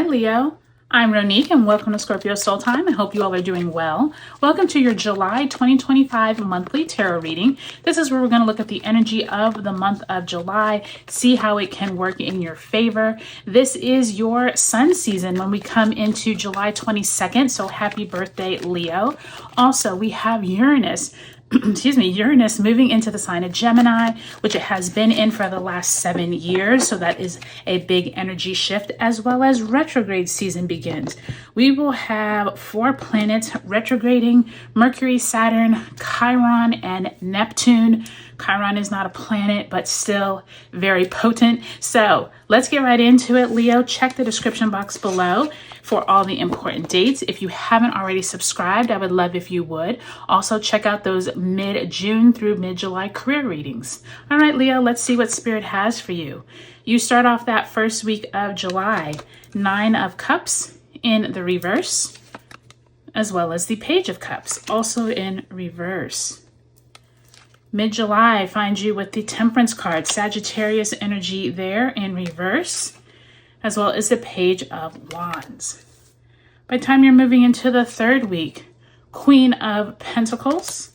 Leo. I'm Ronique and welcome to Scorpio Soul Time. I hope you all are doing well. Welcome to your July 2025 monthly tarot reading. This is where we're going to look at the energy of the month of July, see how it can work in your favor. This is your sun season when we come into July 22nd, so happy birthday, Leo. Also, we have Uranus. Uranus moving into the sign of Gemini, which it has been in for the last 7 years. So that is a big energy shift, as well as retrograde season begins. We will have 4 planets retrograding: Mercury, Saturn, Chiron, and Neptune. Chiron is not a planet, but still very potent. So let's get right into it, Leo. Check the description box below for all the important dates. If you haven't already subscribed, I would love if you would. Also, check out those mid-June through mid-July career readings. All right, Leo, let's see what Spirit has for you. You start off that first week of July, 9 of Cups in the reverse, as well as the Page of Cups, also in reverse. Mid-July finds you with the Temperance card, Sagittarius energy there in reverse, as well as the Page of Wands. By the time you're moving into the third week, Queen of Pentacles,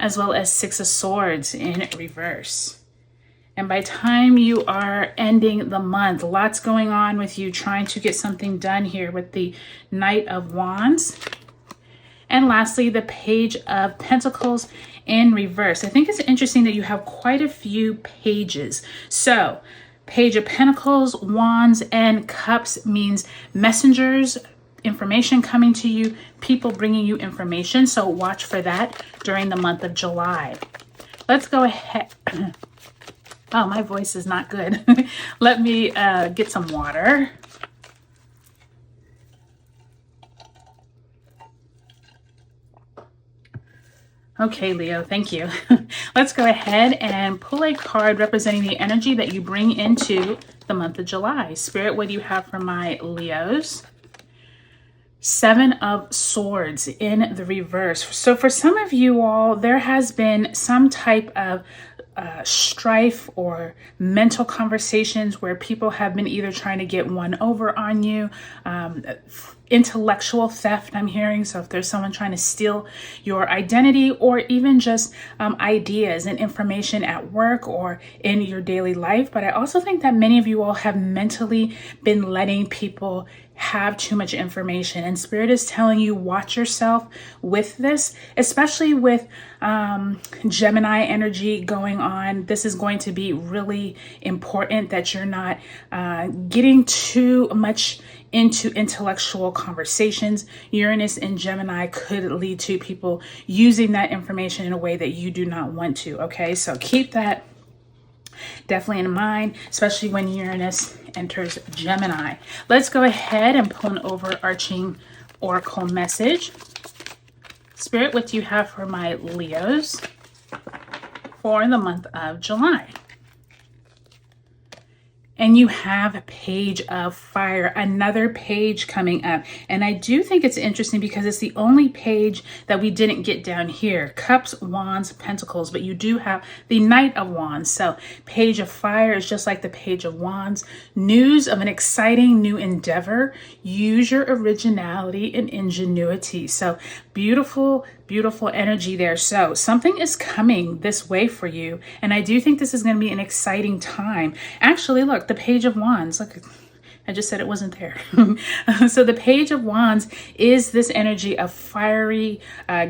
as well as 6 of Swords in reverse. And by the time you are ending the month, lots going on with you trying to get something done here with the Knight of Wands. And lastly, the Page of Pentacles in reverse. I think it's interesting that you have quite a few pages. So Page of Pentacles, Wands, and Cups means messengers, information coming to you, people bringing you information. So watch for that during the month of July. Let's go ahead. Oh, my voice is not good. Let me get some water. Okay, Leo, thank you. Let's go ahead and pull a card representing the energy that you bring into the month of July. Spirit, what do you have for my Leos? 7 of Swords in the reverse. So for some of you all, there has been some type of strife or mental conversations where people have been either trying to get one over on you, intellectual theft I'm hearing. So if there's someone trying to steal your identity, or even just ideas and information at work or in your daily life. But I also think that many of you all have mentally been letting people have too much information, and Spirit is telling you watch yourself with this, especially with Gemini energy going on. This is going to be really important that you're not getting too much into intellectual conversations. Uranus and Gemini could lead to people using that information in a way that you do not want to. Okay, so keep that definitely in mind, especially when Uranus enters Gemini. Let's go ahead and pull an overarching oracle message. Spirit, what do you have for my Leos for the month of July? And you have a Page of Fire, another page coming up. And I do think it's interesting because it's the only page that we didn't get down here. Cups, Wands, Pentacles, but you do have the Knight of Wands. So Page of Fire is just like the Page of Wands. News of an exciting new endeavor. Use your originality and ingenuity. So beautiful, beautiful energy there. So something is coming this way for you. And I do think this is going to be an exciting time. Actually, look, the Page of Wands. Look, I just said it wasn't there. So the Page of Wands is this energy of fiery,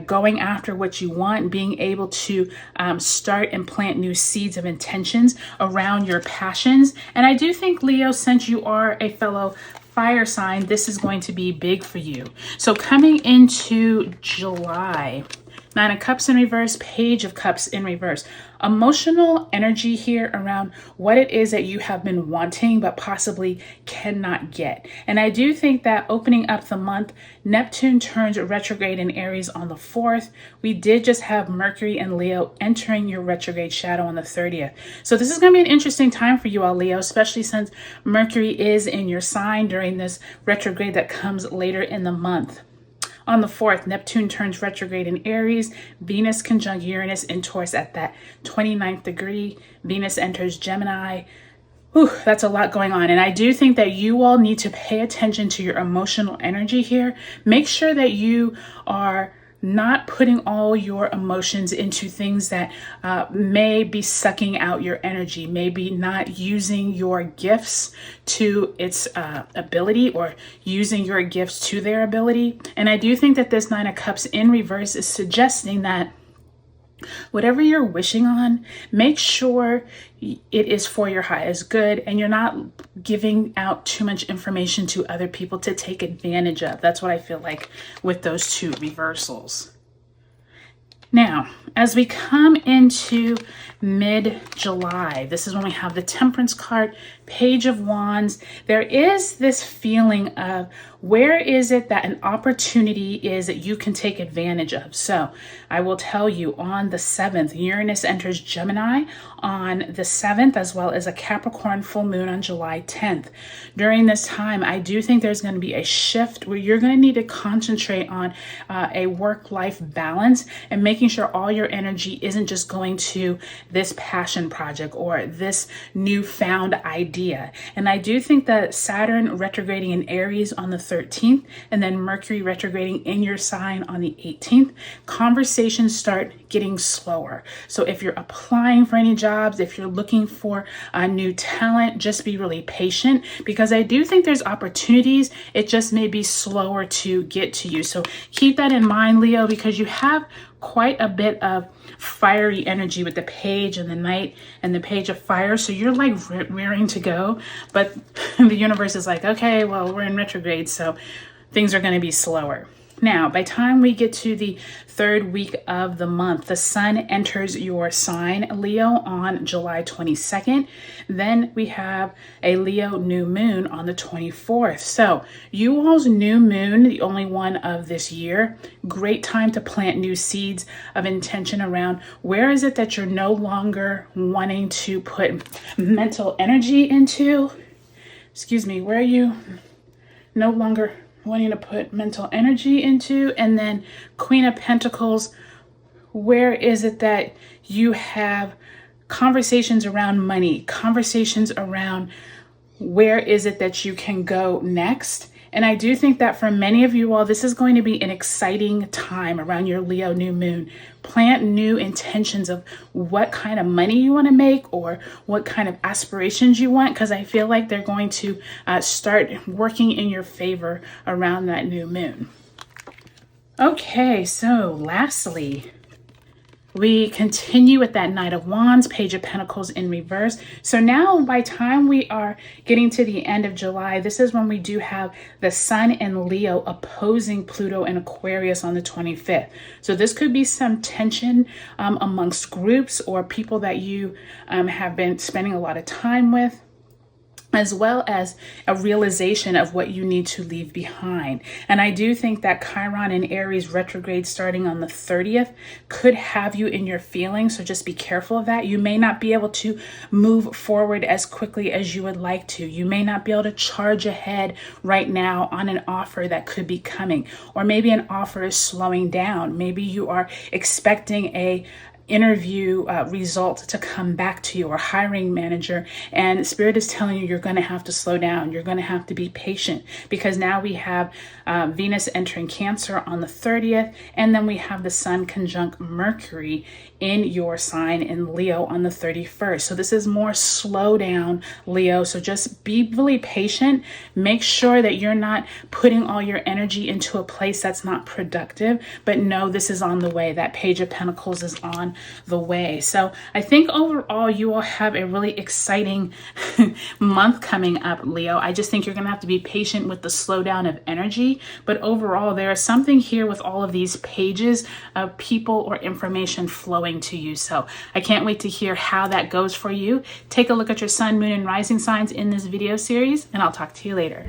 going after what you want, being able to start and plant new seeds of intentions around your passions. And I do think, Leo, since you are a fellow fire sign, this is going to be big for you. So coming into July, 9 of Cups in reverse, Page of Cups in reverse. Emotional energy here around what it is that you have been wanting but possibly cannot get. And I do think that opening up the month, Neptune turns retrograde in Aries on the 4th. We did just have Mercury and Leo entering your retrograde shadow on the 30th. So this is going to be an interesting time for you all, Leo, especially since Mercury is in your sign during this retrograde that comes later in the month. On the 4th, Neptune turns retrograde in Aries. Venus conjunct Uranus in Taurus at that 29th degree. Venus enters Gemini. Whew, that's a lot going on. And I do think that you all need to pay attention to your emotional energy here. Make sure that you are not putting all your emotions into things that may be sucking out your energy, maybe not using your gifts to its ability, or using your gifts to their ability. And I do think that this Nine of Cups in reverse is suggesting that whatever you're wishing on, make sure it is for your highest good and you're not giving out too much information to other people to take advantage of. That's what I feel like with those two reversals. Now, as we come into mid-July, this is when we have the Temperance card, Page of Wands. There is this feeling of where is it that an opportunity is that you can take advantage of. So I will tell you, on the 7th, Uranus enters Gemini on the 7th, as well as a Capricorn full moon on July 10th. During this time, I do think there's going to be a shift where you're going to need to concentrate on a work-life balance and making sure all your energy isn't just going to this passion project or this newfound idea. And I do think that Saturn retrograding in Aries on the 13th and then Mercury retrograding in your sign on the 18th, conversations start getting slower. So if you're applying for any jobs, if you're looking for a new talent, just be really patient, because I do think there's opportunities. It just may be slower to get to you. So keep that in mind, Leo, because you have quite a bit of fiery energy with the Page and the Knight and the Page of Fire. So you're like rearing to go, but the universe is like, okay, well, we're in retrograde, so things are going to be slower. Now, by the time we get to the 3rd week of the month, the sun enters your sign, Leo, on July 22nd. Then we have a Leo new moon on the 24th. So you all's new moon, the only one of this year, great time to plant new seeds of intention around where is it that you're no longer wanting to put mental energy into. Where are you no longer wanting to put mental energy into? And then Queen of Pentacles, where is it that you have conversations around money, conversations around where is it that you can go next? And I do think that for many of you all, this is going to be an exciting time around your Leo new moon. Plant new intentions of what kind of money you want to make or what kind of aspirations you want, because I feel like they're going to start working in your favor around that new moon. Okay, so lastly, we continue with that Knight of Wands, Page of Pentacles in reverse. So now by time we are getting to the end of July, this is when we do have the Sun and Leo opposing Pluto and Aquarius on the 25th. So this could be some tension amongst groups or people that you have been spending a lot of time with, as well as a realization of what you need to leave behind. And I do think that Chiron and Aries retrograde starting on the 30th could have you in your feelings, so just be careful of that. You may not be able to move forward as quickly as you would like to. You may not be able to charge ahead right now on an offer that could be coming, or maybe an offer is slowing down. Maybe you are expecting a interview result to come back to you, or hiring manager, and Spirit is telling you you're going to have to slow down. You're going to have to be patient, because now we have Venus entering Cancer on the 30th, and then we have the Sun conjunct Mercury in your sign in Leo on the 31st. So this is more slow down, Leo. So just be really patient. Make sure that you're not putting all your energy into a place that's not productive, but know this is on the way. That Page of Pentacles is on the way. So I think overall you will have a really exciting month coming up, Leo. I just think you're going to have to be patient with the slowdown of energy, but overall there is something here with all of these pages of people or information flowing to you. So I can't wait to hear how that goes for you. Take a look at your sun, moon, and rising signs in this video series, and I'll talk to you later.